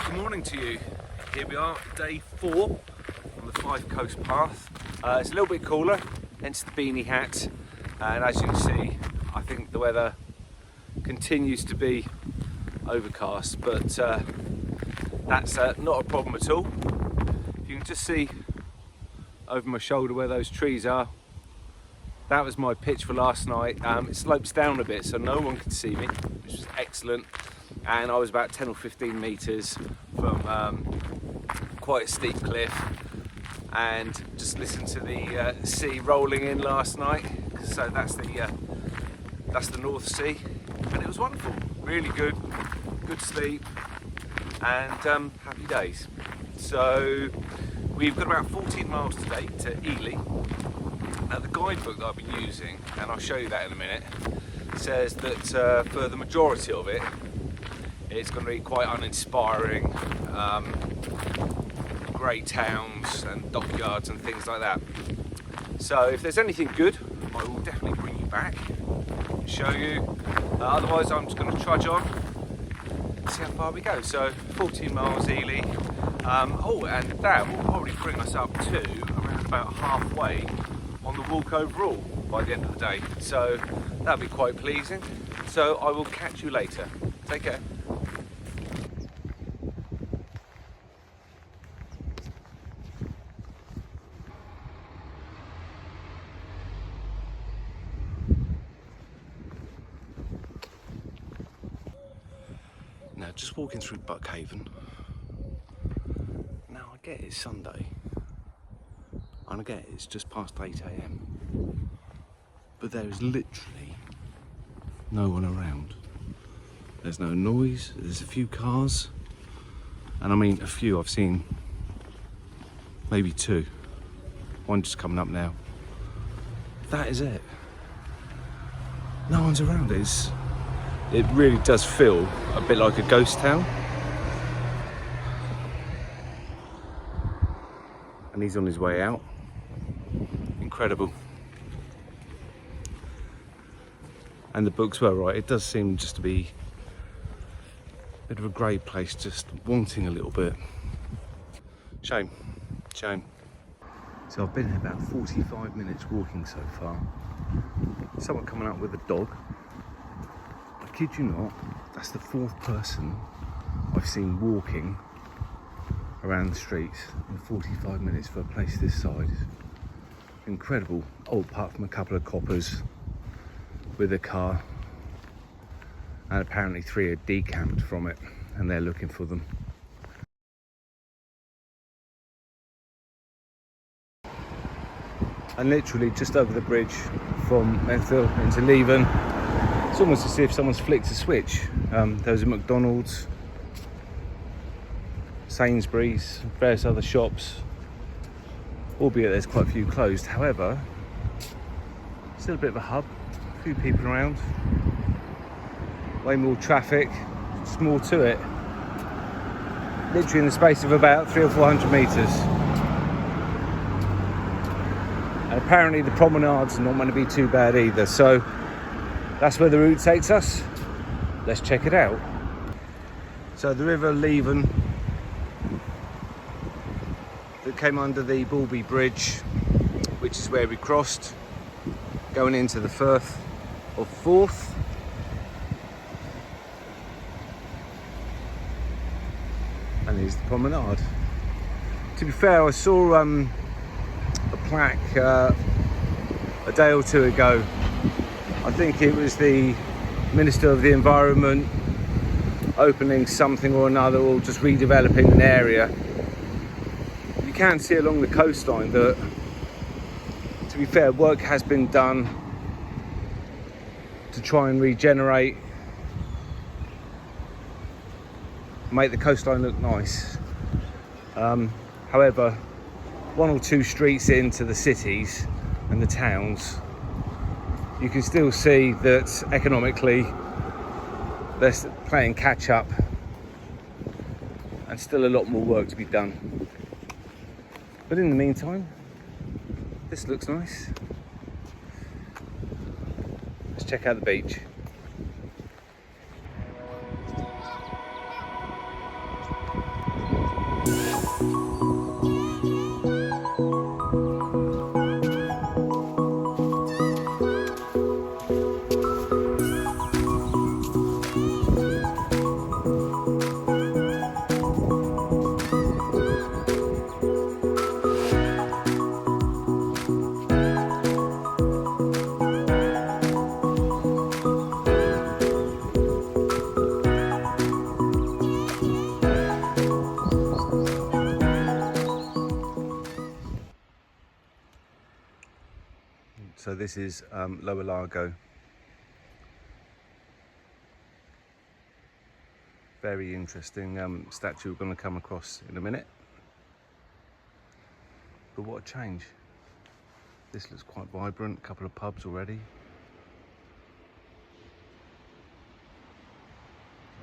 Good morning to you. Here we are, day 4 on the Fife Coast Path. It's a little bit cooler, hence the beanie hat. And as you can see, I think the weather continues to be overcast, but that's not a problem at all. You can just see over my shoulder where those trees are. That was my pitch for last night. It slopes down a bit so no one can see me, which was excellent. And I was about 10 or 15 metres from quite a steep cliff, and just listened to the sea rolling in last night. So that's the North Sea, and it was wonderful, really good sleep, and happy days. So we've got about 14 miles today to Elie. Now the guidebook that I've been using, and I'll show you that in a minute, says that for the majority of it, it's going to be quite uninspiring, grey towns and dockyards and things like that. So if there's anything good, I will definitely bring you back and show you. Otherwise I'm just going to trudge on and see how far we go. So 14 miles Elie. And that will probably bring us up to around about halfway on the walk overall by the end of the day. So that'll be quite pleasing. So I will catch you later. Take care. Now, just walking through Buckhaven. Now, I get it's Sunday, and I get it's just past 8 AM, but there is literally no one around. There's no noise, there's a few cars, and I mean a few, I've seen maybe 2. One just coming up now. That is it. No one's around. It really does feel a bit like a ghost town. And he's on his way out. Incredible. And the books were right. It does seem just to be a bit of a grey place, just wanting a little bit. Shame. So I've been here about 45 minutes walking so far. Someone coming up with a dog. I kid you not, that's the 4th person I've seen walking around the streets in 45 minutes for a place this size. Incredible. Oh, apart from a couple of coppers with a car, and apparently 3 are decamped from it and they're looking for them. And literally just over the bridge from Memphis into Leven, it's almost as if someone's flicked a switch. There was a McDonald's, Sainsbury's, various other shops, albeit there's quite a few closed. However, still a bit of a hub, a few people around, way more traffic, just more to it. Literally in the space of about 300 or 400 metres. And apparently the promenade's not going to be too bad either, so that's where the route takes us. Let's check it out. So the river Leven that came under the Bulby Bridge, which is where we crossed, going into the Firth of Forth. And here's the promenade. To be fair, I saw a plaque a day or 2 ago. I think it was the Minister of the Environment opening something or another, or just redeveloping an area. You can see along the coastline that, to be fair, work has been done to try and regenerate, make the coastline look nice. However, 1 or 2 streets into the cities and the towns, you can still see that economically they're playing catch up, and still a lot more work to be done. But in the meantime, this looks nice. Let's check out the beach. So this is Lower Largo. Very interesting statue we're going to come across in a minute. But what a change. This looks quite vibrant, a couple of pubs already.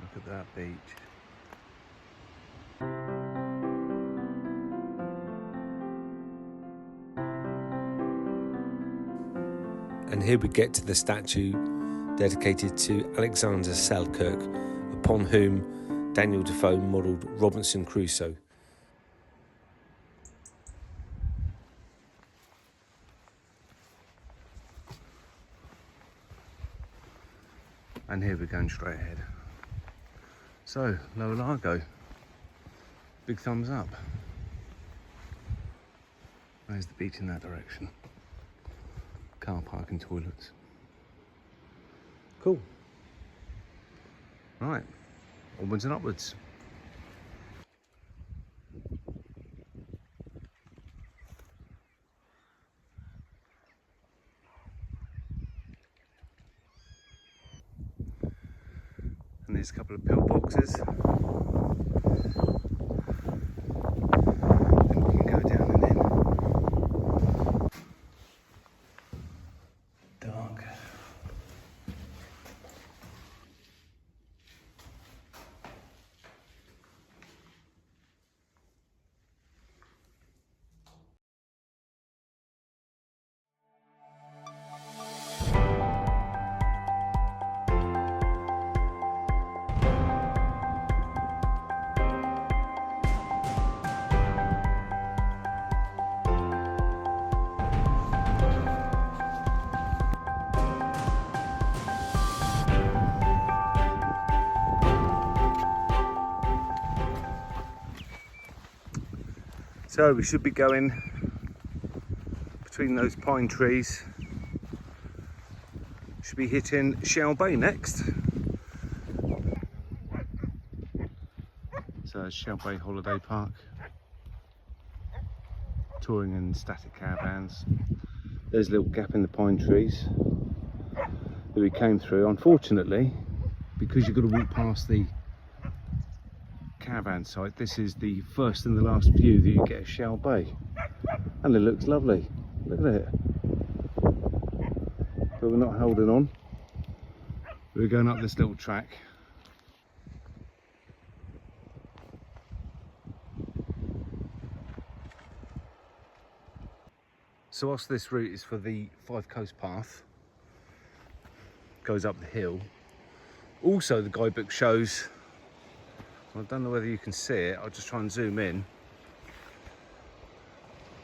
Look at that beach. And here we get to the statue dedicated to Alexander Selkirk, upon whom Daniel Defoe modelled Robinson Crusoe. And here we're going straight ahead. So, Lower Largo, big thumbs up. There's the beach in that direction. Car park and toilets. Cool. Right, onwards and upwards. And there's a couple of pillboxes. And we can go down and in. Dark. So we should be going between those pine trees. Should be hitting Shell Bay next. So Shell Bay Holiday Park. Touring in static caravans. There's a little gap in the pine trees that we came through. Unfortunately, because you've got to walk past the caravan site, this is the first and the last view that you get of Shell Bay, and it looks lovely. Look at it. But we're not holding on. We're going up this little track. So whilst this route is for the Fife Coast Path, goes up the hill, also the guidebook shows, I don't know whether you can see it, I'll just try and zoom in.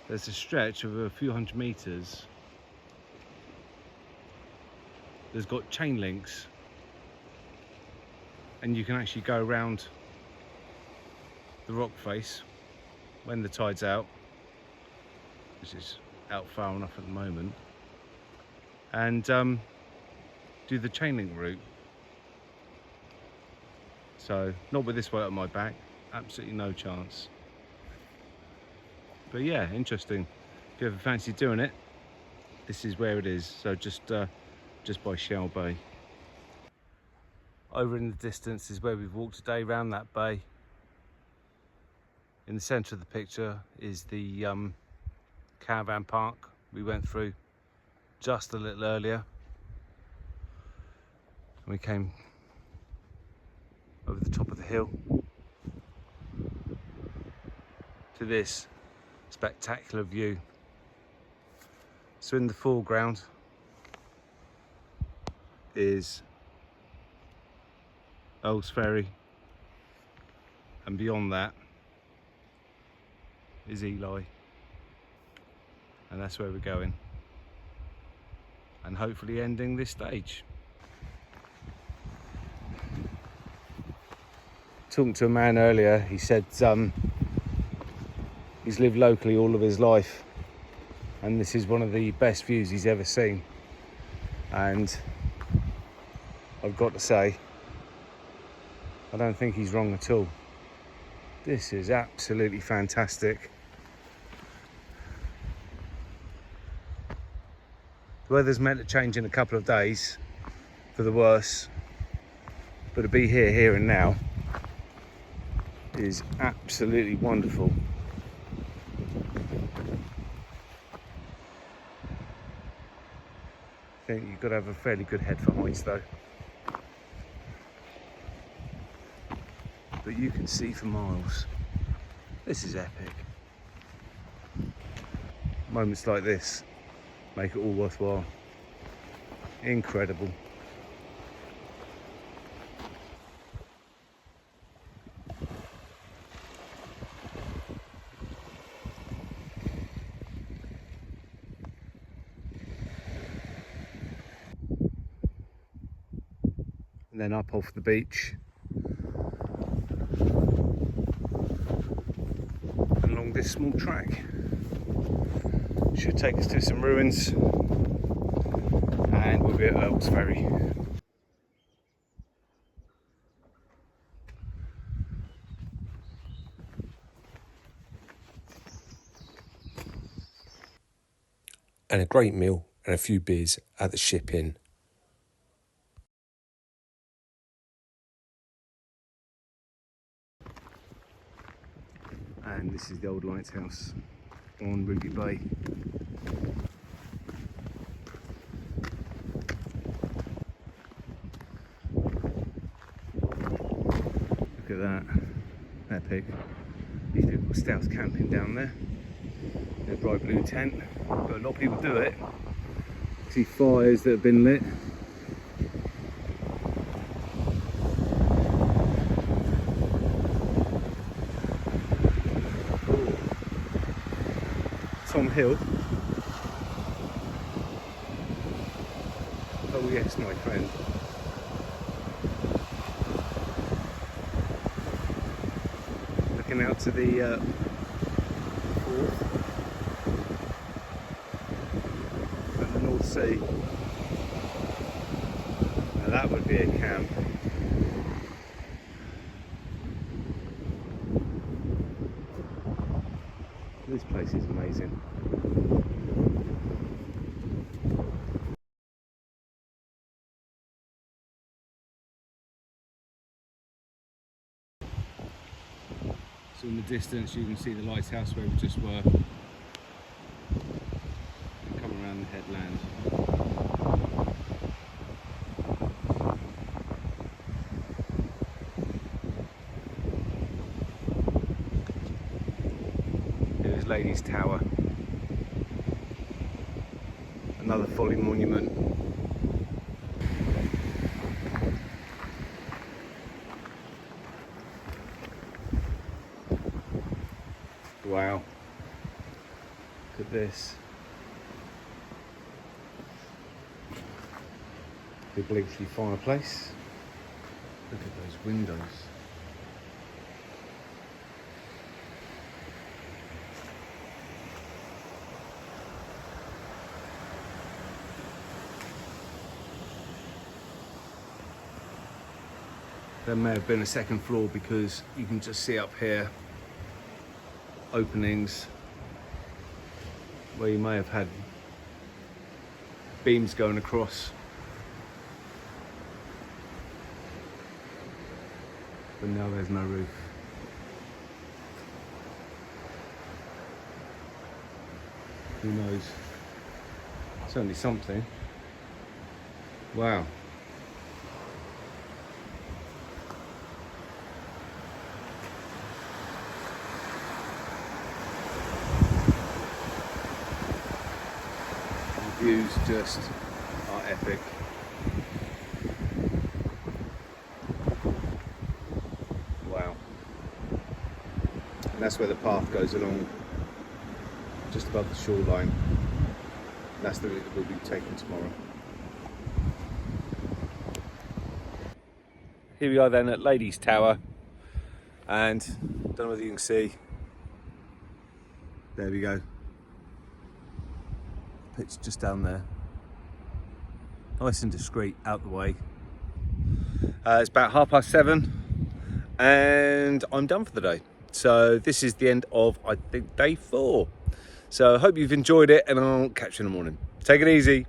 There's a stretch of a few hundred metres. There's got chain links, and you can actually go around the rock face when the tide's out, which is out far enough at the moment, and do the chain link route. So, not with this weight on my back, absolutely no chance. But yeah, interesting. If you ever fancy doing it, this is where it is. So just by Shell Bay. Over in the distance is where we've walked today, round that bay. In the centre of the picture is the caravan park we went through just a little earlier. And we came over the top of the hill to this spectacular view. So in the foreground is Earl's Ferry, and beyond that is Elie, and that's where we're going, and hopefully ending this stage. Talking to a man earlier, he said he's lived locally all of his life, and this is one of the best views he's ever seen. And I've got to say, I don't think he's wrong at all. This is absolutely fantastic. The weather's meant to change in a couple of days for the worse, but to be here and now is absolutely wonderful. I think you've got to have a fairly good head for heights though. But you can see for miles. This is epic. Moments like this make it all worthwhile. Incredible. And then up off the beach and along this small track. Should take us to some ruins and we'll be at Earl's Ferry. And a great meal and a few beers at the Ship Inn. And this is the old lighthouse on Ruby Bay. Look at that, epic. These people are stealth camping down there. Their bright blue tent, but a lot of people do it. See fires that have been lit. Tom Hill. Oh yes, my friend. Looking out to the Forth and the North Sea. Now that would be a camp. This place is amazing. So in the distance you can see the lighthouse where we just were. Come around the headland. Here's Ladies Tower. Another folly monument. Wow, look at this. Big leafy fireplace. Look at those windows. There may have been a second floor because you can just see up here openings where you may have had beams going across. But now there's no roof. Who knows? Certainly something. Wow. Views just are epic. Wow. And that's where the path goes along, just above the shoreline. And that's the route that we'll be taking tomorrow. Here we are then at Ladies Tower, and don't know whether you can see, there we go. Pitch just down there, nice and discreet, out the way. It's about 7:30 and I'm done for the day. So this is the end of, I think, day 4. So I hope you've enjoyed it and I'll catch you in the morning. Take it easy.